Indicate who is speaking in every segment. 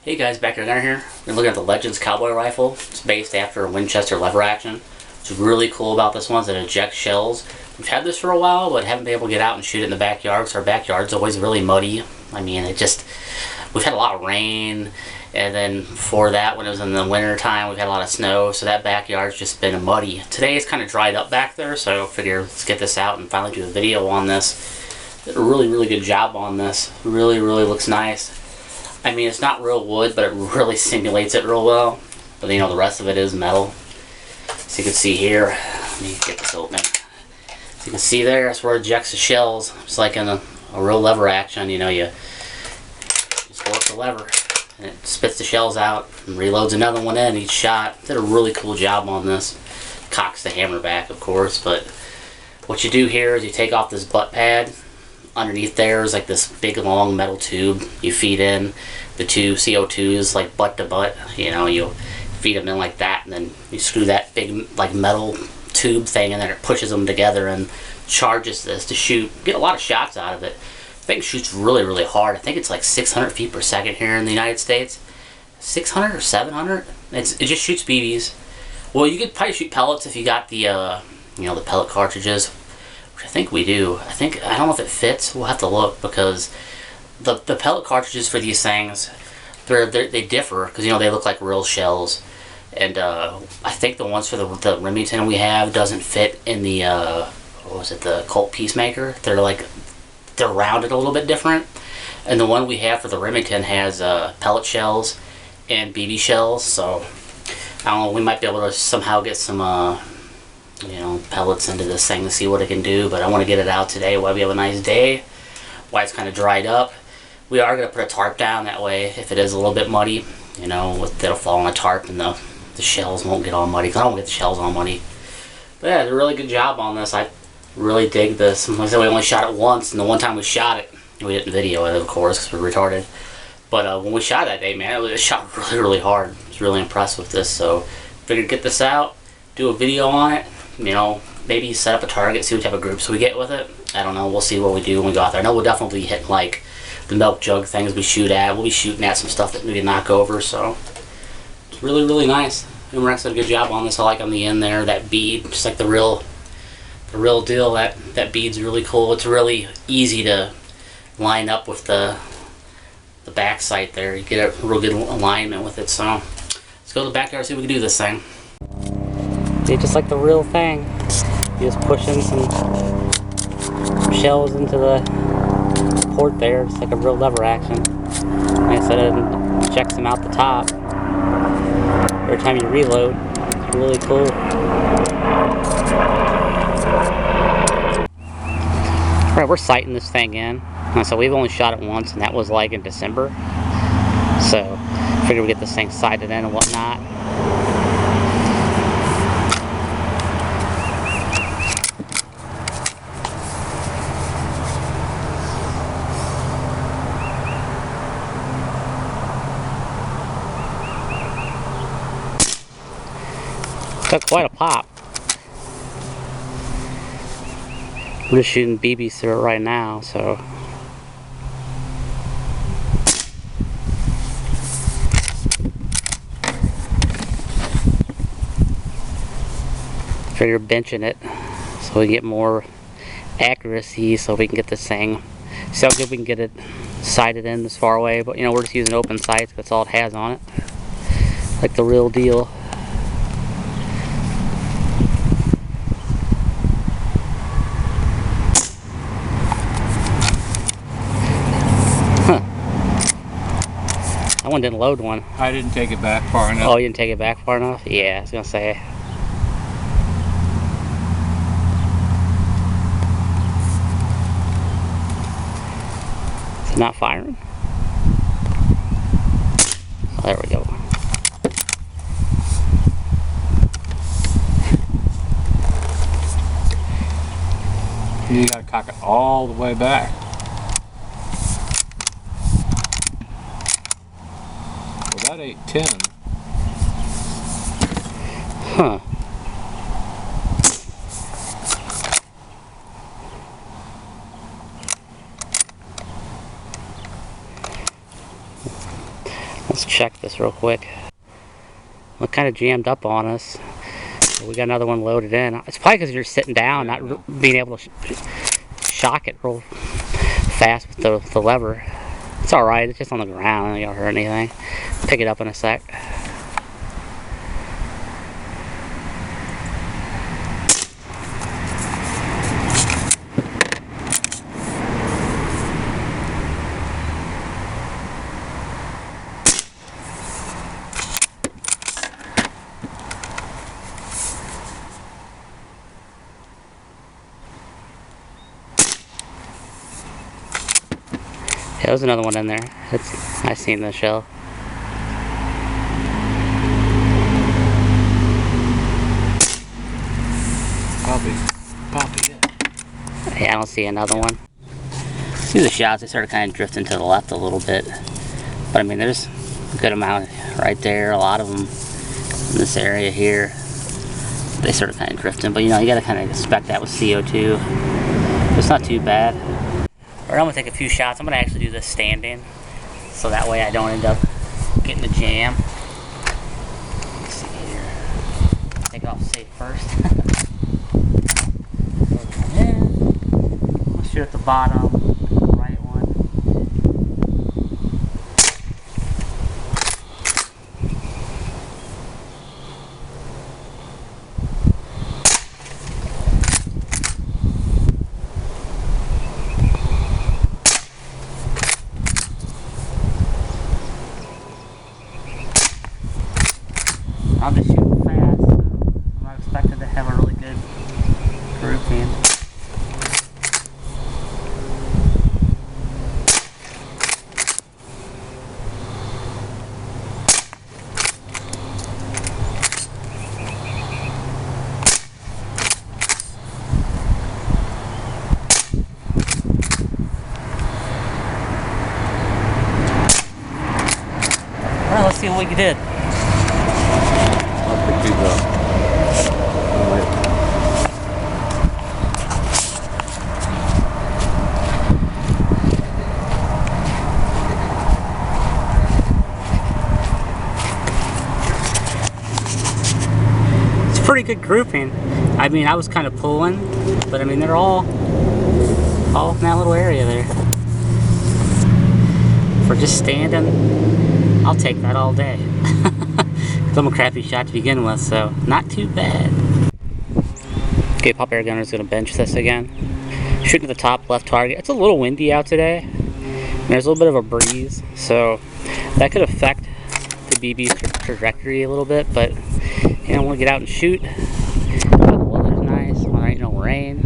Speaker 1: Hey guys, back again here. We're looking at the Legends Cowboy rifle. It's based after a Winchester lever action. What's really cool about this one is it ejects shells. We've had this for a while, but haven't been able to get out and shoot it in the backyard because our backyard's always really muddy. I mean, we've had a lot of rain, and then before that, when it was in the winter time, we've had a lot of snow, so that backyard's just been muddy. Today it's kind of dried up back there, so I figure let's get this out and finally do a video on this. Did a really good job on this. Really looks nice. I mean, it's not real wood, but it really simulates it real well. But you know, the rest of it is metal. So you can see here, let me get this open. So you can see there, that's where it ejects the shells. It's like in a real lever action, you know, you just work the lever and it spits the shells out and reloads another one in each shot. Did a really cool job on this. Cocks the hammer back, of course, but what you do here is you take off this butt pad. Underneath there is like this big long metal tube. You feed in the two CO2s like butt to butt. You know, you feed them in like that, and then you screw that big like metal tube thing, and then it pushes them together and charges this to shoot. Get a lot of shots out of it. I think it shoots really hard. I think it's like 600 feet per second here in the United States. 600 or 700. It just shoots BBs. Well, you could probably shoot pellets if you got the you know, the pellet cartridges. I think we do. I don't know if it fits. We'll have to look, because the pellet cartridges for these things, they differ, because you know, they look like real shells, and I think the ones for the Remington we have doesn't fit in the what was it, the Colt Peacemaker. They're rounded a little bit different, and the one we have for the Remington has pellet shells and BB shells. So I don't know, we might be able to somehow get some you know, pellets into this thing to see what it can do, but I want to get it out today while we have a nice day, while it's kind of dried up. We are going to put a tarp down, that way if it is a little bit muddy, you know, it'll fall on a tarp and the shells won't get all muddy, because I don't get the shells all muddy. But yeah, did a really good job on this. I really dig this. Like I said, we only shot it once, and the one time we shot it, we didn't video it, of course, because we're retarded. But when we shot that day, man, it shot really hard. I was really impressed with this, so figured get this out, do a video on it. You know, maybe set up a target, see what type of groups we get with it. I don't know, we'll see what we do when we go out there. I know we'll definitely be hitting like the milk jug things we shoot at. We'll be shooting at some stuff that we can knock over, so it's really nice. And Rex did a good job on this. I like on the end there, that bead, just like the real deal. That bead's really cool. It's really easy to line up with the back sight there. You get a real good alignment with it, so let's go to the backyard, see if we can do this thing. See, just like the real thing, you just push in some shells into the port there, just like a real lever action. Like I said, it ejects them out the top every time you reload. It's really cool. Alright, we're sighting this thing in. So we've only shot it once, and that was like in December. So I figured we'd get this thing sighted in and whatnot. Got quite a pop. We're just shooting BBs through it right now, so. Figure benching it so we get more accuracy, so we can get this thing. See how good we can get it sighted in this far away. But you know, we're just using open sights. That's all it has on it. Like the real deal. That one didn't load one.
Speaker 2: I didn't take it back far enough.
Speaker 1: Oh, you didn't take it back far enough? Yeah, I was gonna say. Is it not firing? Oh, there we go.
Speaker 2: You gotta cock it all the way back. Well, that ain't 10.
Speaker 1: Huh. Let's check this real quick. It kind of jammed up on us. We got another one loaded in. It's probably because you're sitting down, not being able to shock it real fast with the lever. It's alright, it's just on the ground, it don't hurt anything. Pick it up in a sec. Yeah, there's another one in there. I seen the shell.
Speaker 2: Poppy, yeah.
Speaker 1: Yeah, I don't see another one. See the shots, they started kind of drifting to the left a little bit. But I mean, there's a good amount right there. A lot of them in this area here. They started kind of drifting, but you know, you gotta kind of expect that with CO2. It's not too bad. Alright, I'm gonna take a few shots. I'm gonna actually do this standing, so that way I don't end up getting a jam. Let's see here. Take it off safe first. I'll shoot at the bottom, right one. I'm just shooting fast, so I'm not expecting to have a really good grouping. Alright, let's see what we did. Pretty good grouping. I mean, I was kind of pulling, but I mean, they're all in that little area there. For just standing, I'll take that all day. Cause I'm a crappy shot to begin with, so not too bad. Okay, Pop Air Gunner's gonna bench this again. Shooting to the top left target. It's a little windy out today. There's a little bit of a breeze, so that could affect the BB's trajectory a little bit, but you know, I want to get out and shoot. The weather's nice. Well, there ain't no rain.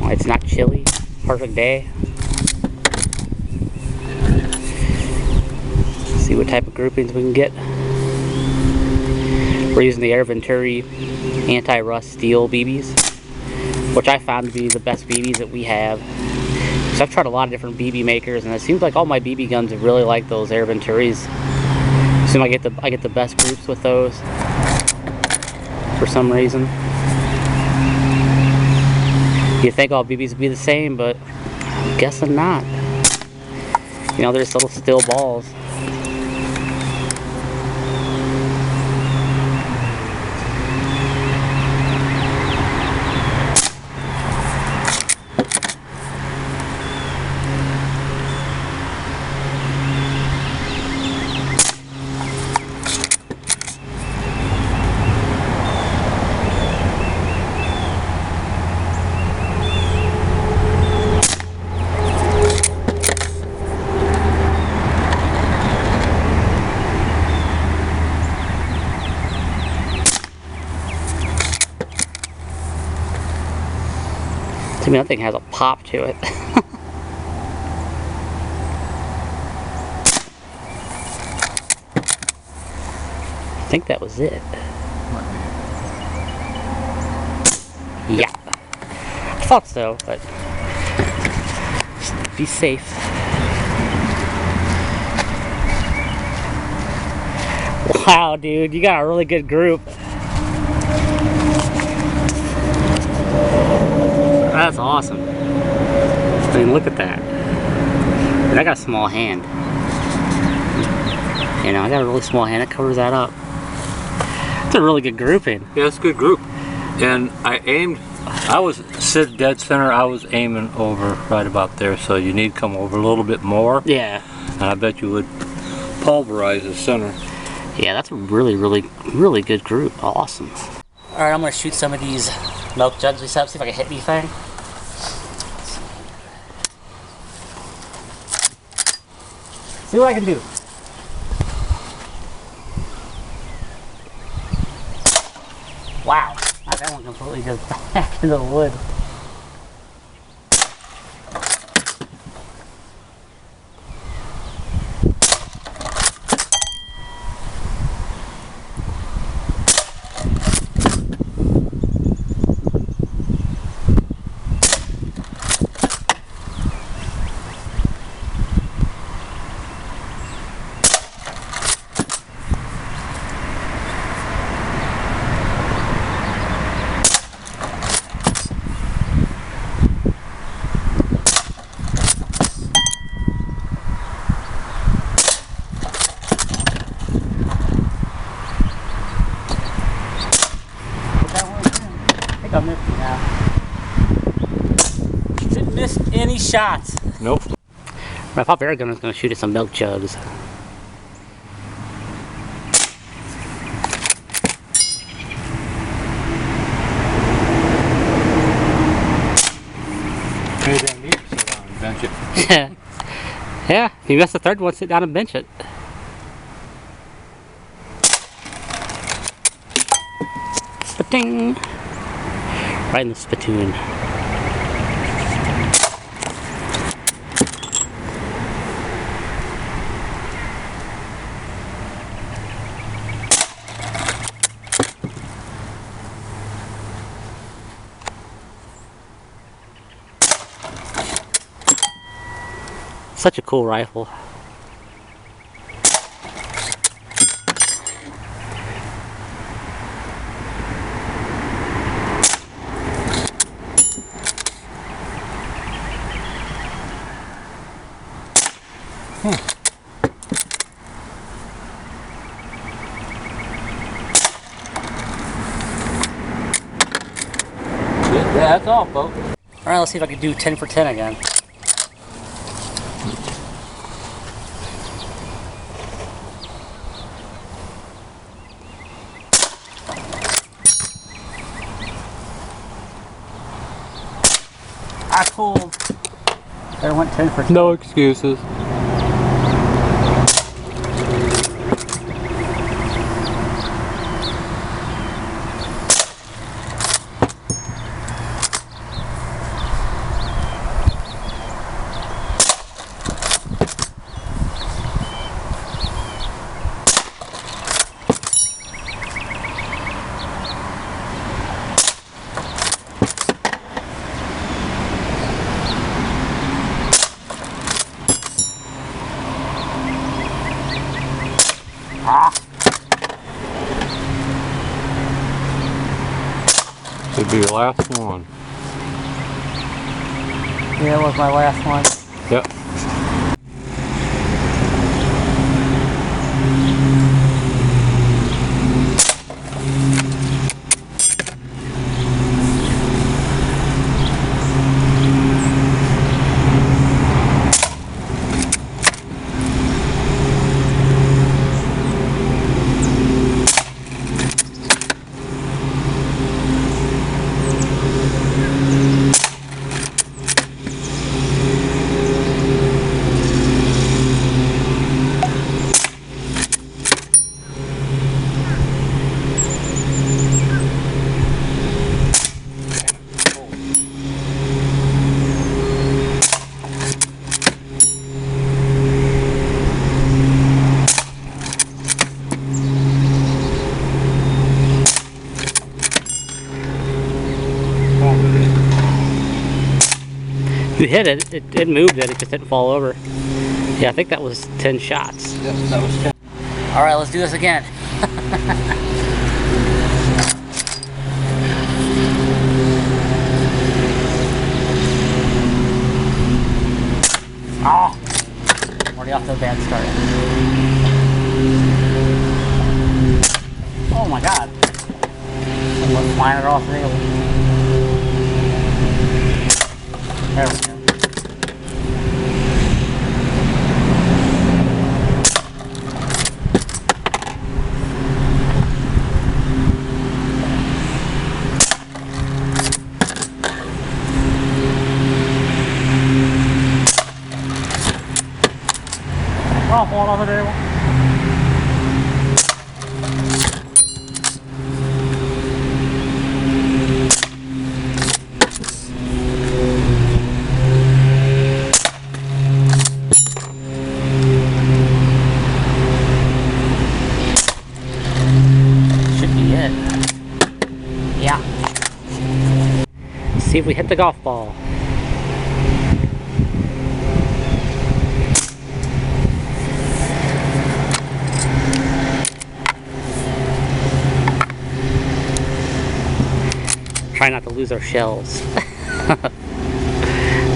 Speaker 1: Well, it's not chilly. Perfect day. See what type of groupings we can get. We're using the Air Venturi anti-rust steel BBs, which I found to be the best BBs that we have. So I've tried a lot of different BB makers, and it seems like all my BB guns really like those Air Venturis. I get the best groups with those for some reason. You think all BBs would be the same, but I'm guessing not. You know, they're just little steel balls. To me, that thing has a pop to it. I think that was it. Yeah. I thought so, but just be safe. Wow, dude, you got a really good group. That's awesome. I mean, look at that. And I got a small hand. You know, I got a really small hand that covers that up. It's a really good grouping.
Speaker 2: Yeah, it's a good group. And I was sit dead center, I was aiming over right about there, so you need to come over a little bit more.
Speaker 1: Yeah.
Speaker 2: And I bet you would pulverize the center.
Speaker 1: Yeah, that's a really, really, really good group. Awesome. Alright, I'm going to shoot some of these milk jugs we set up, see if I can hit anything. See what I can do. Wow, that one completely goes back into the wood. I missed it now. Didn't miss any shots.
Speaker 2: Nope.
Speaker 1: I thought Bear Gun was going to shoot at some milk jugs.
Speaker 2: Maybe I need to sit down and bench it.
Speaker 1: Yeah, if you miss the third one, sit down and bench it. Spitting! Right in the spittoon. Such a cool rifle.
Speaker 2: Yeah, that's all, folks.
Speaker 1: Alright, let's see if I can do 10 for 10 again. I pulled. There went 10 for 10.
Speaker 2: No excuses. Should be your last one.
Speaker 1: Yeah, that was my last one.
Speaker 2: Yep.
Speaker 1: You hit it, it moved it just didn't fall over. Yeah, I think that was 10 shots.
Speaker 2: Yep, that was 10.
Speaker 1: Alright, let's do this again. Oh! Already off to a bad start. line it off there. There we go. Oh, fall off the table. Should be it. Yeah. Let's see if we hit the golf ball. Try not to lose our shells.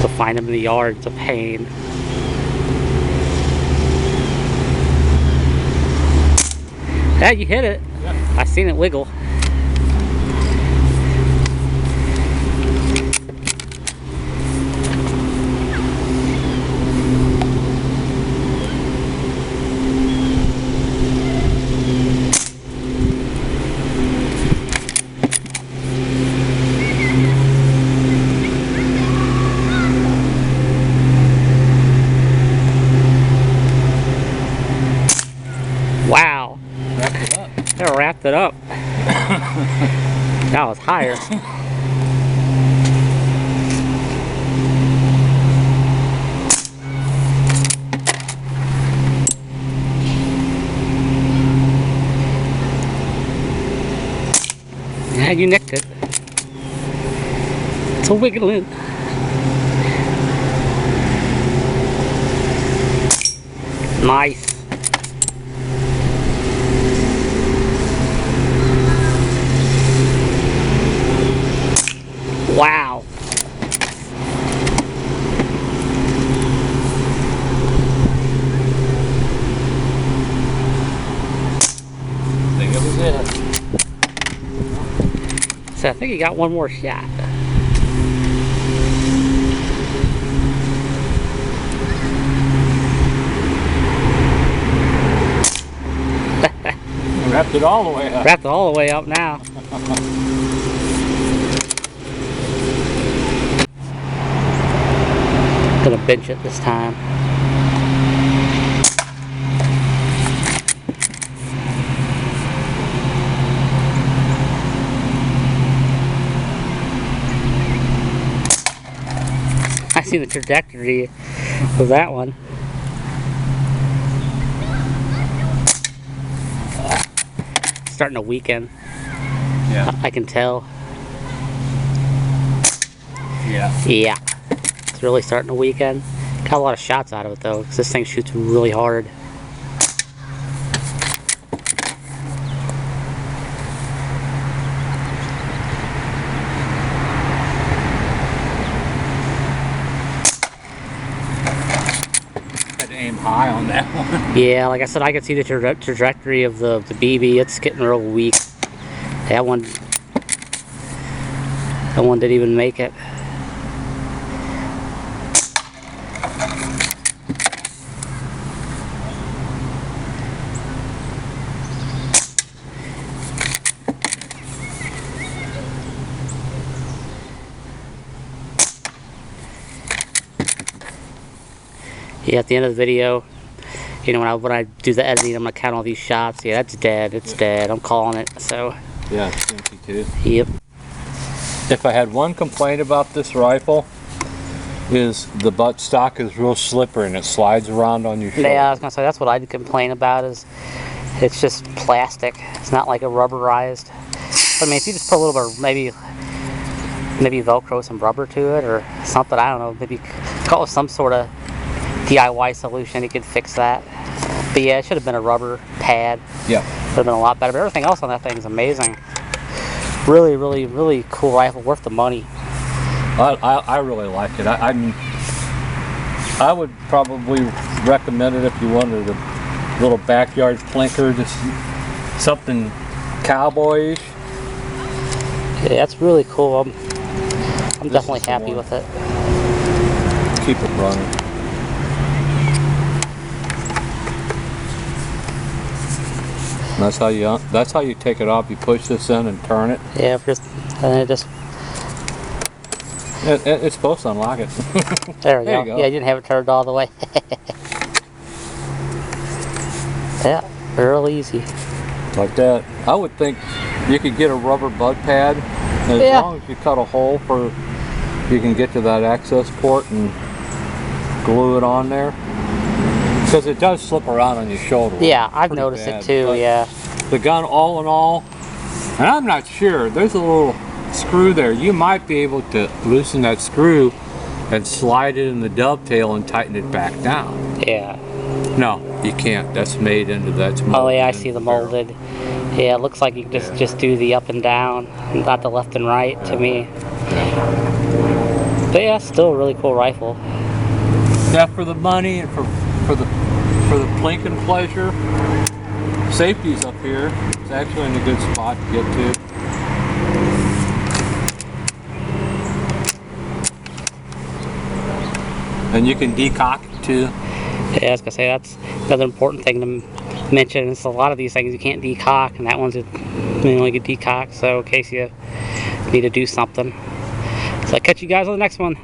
Speaker 1: To find them in the yard, it's a pain. Yeah, you hit it. Yeah. I seen it wiggle. Wow.
Speaker 2: Wrapped it up.
Speaker 1: That wrapped it up. That was higher. Yeah, you nicked it. It's a wiggling. Nice. Wow.
Speaker 2: I think it was it.
Speaker 1: So I think he got one more shot.
Speaker 2: Wrapped it all the way up.
Speaker 1: Wrapped it all the way up now. Gonna bench it this time. I see the trajectory of that one. Starting to weaken.
Speaker 2: Yeah.
Speaker 1: I can tell.
Speaker 2: Yeah.
Speaker 1: Yeah. It's really starting to weaken. Got a lot of shots out of it though, because this thing shoots really hard.
Speaker 2: Had to aim high on that one.
Speaker 1: Yeah, like I said, I could see the trajectory of the BB. It's getting real weak. That one didn't even make it. Yeah, at the end of the video, you know, when I do the editing, I'm gonna count all these shots. Yeah, that's dead. It's dead. I'm calling it. So.
Speaker 2: Yeah, it's empty too.
Speaker 1: Yep.
Speaker 2: If I had one complaint about this rifle, is the butt stock is real slippery and it slides around on your shoulder.
Speaker 1: Yeah, I was gonna say that's what I'd complain about. Is it's just plastic. It's not like a rubberized. I mean, if you just put a little bit, maybe Velcro some rubber to it or something. I don't know. Maybe call it some sort of DIY solution. You could fix that. But yeah, it should have been a rubber pad.
Speaker 2: Yeah.
Speaker 1: Would have been a lot better. But everything else on that thing is amazing. Really, really, really cool rifle. Worth the money.
Speaker 2: I really like it. I would probably recommend it if you wanted a little backyard flinker, just something cowboyish.
Speaker 1: Yeah, that's really cool. I'm definitely
Speaker 2: is the
Speaker 1: happy
Speaker 2: one.
Speaker 1: with it.
Speaker 2: Keep it running. And that's how you take it off. You push this in and turn it.
Speaker 1: Yeah, and it just
Speaker 2: It's supposed to unlock it.
Speaker 1: there we
Speaker 2: There
Speaker 1: go.
Speaker 2: you go.
Speaker 1: Yeah, I didn't have it turned all the way. Yeah, real easy.
Speaker 2: Like that. I would think you could get a rubber bud pad, and as long as you cut a hole for, you can get to that access port and glue it on there. Because it does slip around on your shoulder.
Speaker 1: Yeah, I've
Speaker 2: Pretty
Speaker 1: noticed
Speaker 2: bad.
Speaker 1: it too.
Speaker 2: But
Speaker 1: yeah.
Speaker 2: the gun, all in all, and I'm not sure, there's a little screw there. You might be able to loosen that screw and slide it in the dovetail and tighten it back down.
Speaker 1: Yeah.
Speaker 2: No, you can't. That's made into that.
Speaker 1: Oh yeah, I see the molded. Yeah, it looks like you can just do the up and down, not the left and right to me. But yeah, still a really cool rifle.
Speaker 2: Yeah, for the money and for the plink and pleasure. Safety's up here. It's actually in a good spot to get to. And you can decock it too.
Speaker 1: Yeah, I was gonna say that's another important thing to mention. Is a lot of these things you can't decock, and that one's only get decocked. So in case you need to do something. So I'll catch you guys on the next one.